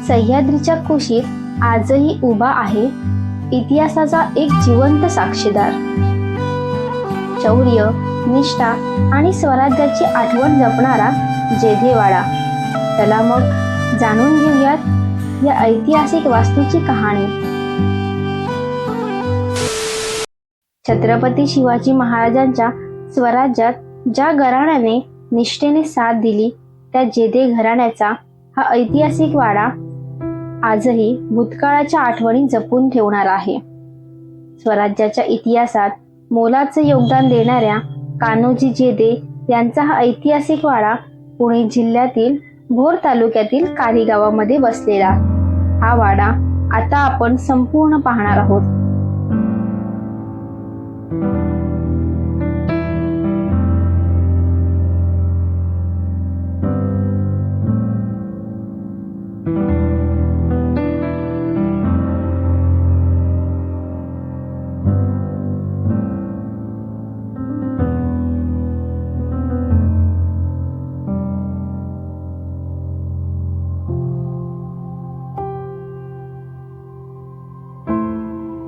सह्याद्रीच्या कुशीत आजही उभा आहे इतिहासाचा एक जिवंत साक्षीदार. शौर्य, निष्ठा आणि स्वराज्याची आठवण जपणारा जेधेवाडा. चला मग जाणून घेऊयात या ऐतिहासिक वास्तूची कहाणी. छत्रपती शिवाजी महाराजांच्या स्वराज्यात ज्या घराण्याने निष्ठेने साथ दिली त्या जेधे घराण्याचा हा ऐतिहासिक वाडा आजही भूतकाळाच्या आठवणी जपून ठेवणारा आहे. स्वराज्याच्या इतिहासात मोलाचे योगदान देणाऱ्या कान्होजी जेधे यांचा हा ऐतिहासिक वाडा पुणे जिल्ह्यातील भोर तालुक्यातील कारी गावामध्ये बसलेला. हा वाडा आता आपण संपूर्ण पाहणार आहोत.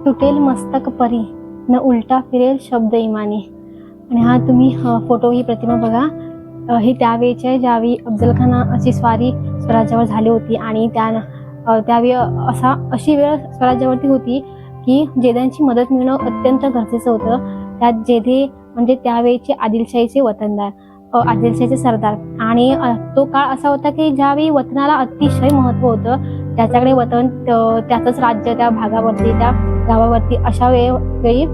तुटेल मस्तक परी न उलटा फिरेल शब्द इमानी. आणि हा तुम्ही फोटो ही प्रतिमा बघा. ही त्यावेळेचे ज्यावेळी अफजल खानाची स्वारी स्वराज्यावर झाली होती आणि त्यावेळी अशी वेळ स्वराज्यावरती होती की जेध्यांची मदत मिळणं अत्यंत गरजेचं होतं. त्यात जेधे म्हणजे त्यावेळेचे आदिलशाहीचे वतनदार, आदिलशाहीचे सरदार. आणि तो काळ असा होता की ज्यावेळी वतनाला अतिशय महत्त्व होतं. त्याच्याकडे वतन, त्याचंच राज्य त्या भागावरती, त्या गावावरती. अशा वेळी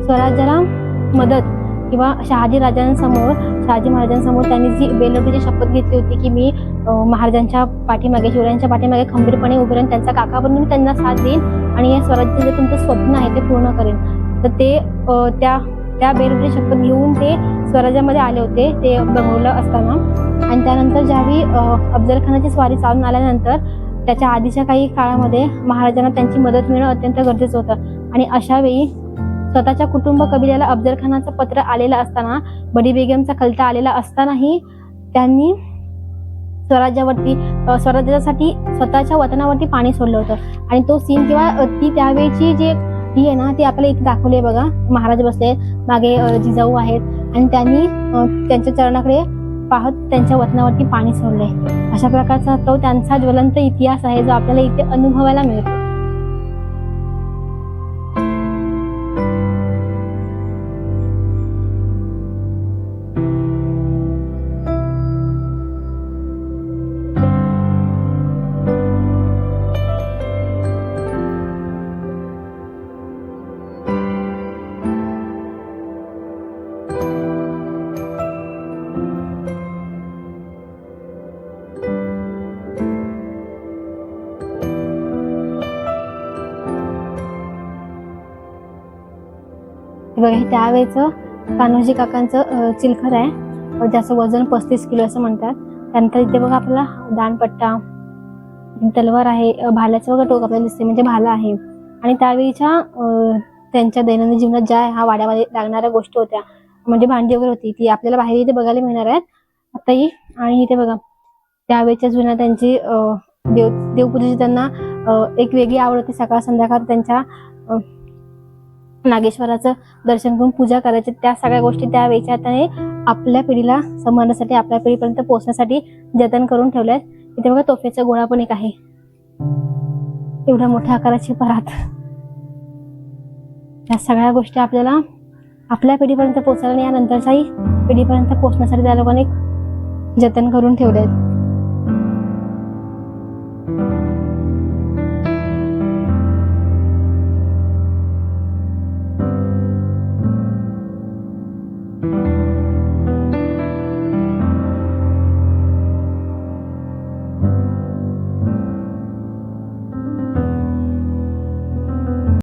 स्वराज्याला मदत किंवा शहाजी महाराजांसमोर त्यांनी जी बेलवटीची शपथ घेतली होती की मी महाराजांच्या पाठीमागे, शिवरायांच्या पाठीमागे खंबीरपणे उभे राहून त्यांचा काका बनून त्यांना साथ देईन आणि या स्वराज्याचं जे तुमचं स्वप्न आहे ते पूर्ण करेन. तर ते त्या बेलवटीची शपथ घेऊन ते स्वराज्यामध्ये आले होते, ते बंगळुरूला असताना. आणि त्यानंतर ज्यावेळी अफजल खानाची स्वारी चालून आल्यानंतर त्याच्या आधीच्या काही काळामध्ये महाराजांना त्यांची मदत मिळणं अत्यंत गरजेचं होतं. आणि अशा वेळी स्वतःच्या कुटुंब कबिल्याला अफजल खानाचं पत्र आलेलं असताना, बडी बेगमचा कलता आलेला असतानाही त्यांनी स्वराज्यासाठी स्वतःच्या वतनावरती पाणी सोडलं होतं. आणि तो सीन किंवा ती त्यावेळीची जी ही आहे ना, ती आपल्याला इथे दाखवली आहे बघा. महाराज बसले, मागे जिजाऊ आहेत आणि त्यांनी त्यांच्या चरणाकडे पाहत त्यांच्या वतनावरती पाणी सोडले. अशा प्रकारचा तो त्यांचा ज्वलंत इतिहास आहे जो आपल्याला इथे अनुभवायला मिळतो. बघा, हे त्यावेळेचं कान्होजी काकांचं चिलखर आहे, ज्याचं वजन 35 किलो असं म्हणतात. त्यानंतर इथे बघा आपल्याला दानपट्टा, तलवार आहे, भाल्याचं बघा टोक आपल्याला दिसते म्हणजे भाला आहे. आणि त्यावेळीच्या त्यांच्या दैनंदिन जीवनात ज्या ह्या वाड्यामध्ये लागणाऱ्या गोष्टी होत्या म्हणजे भांडी वगैरे होती, ती आपल्याला बाहेर इथे बघायला मिळणार आहेत आताही. आणि इथे बघा त्यावेळेच्या जुन्या त्यांची देवपूजेची त्यांना एक वेगळी आवड होती. सकाळ संध्याकाळ त्यांच्या नागेश्वराचं दर्शन करून पूजा करायची. त्या सगळ्या गोष्टी त्यावेळेच्या त्याने आपल्या पिढीला समजण्यासाठी, आपल्या पिढीपर्यंत पोहोचण्यासाठी जतन करून ठेवल्यात. इथे बघा तोफेचा गोळा पण एक आहे, एवढ्या मोठ्या आकाराची परात. या सगळ्या गोष्टी आपल्याला आपल्या पिढीपर्यंत पोहोचायला आणि या नंतरच्याही पिढीपर्यंत पोहोचण्यासाठी त्या लोकांनी जतन करून ठेवल्यात.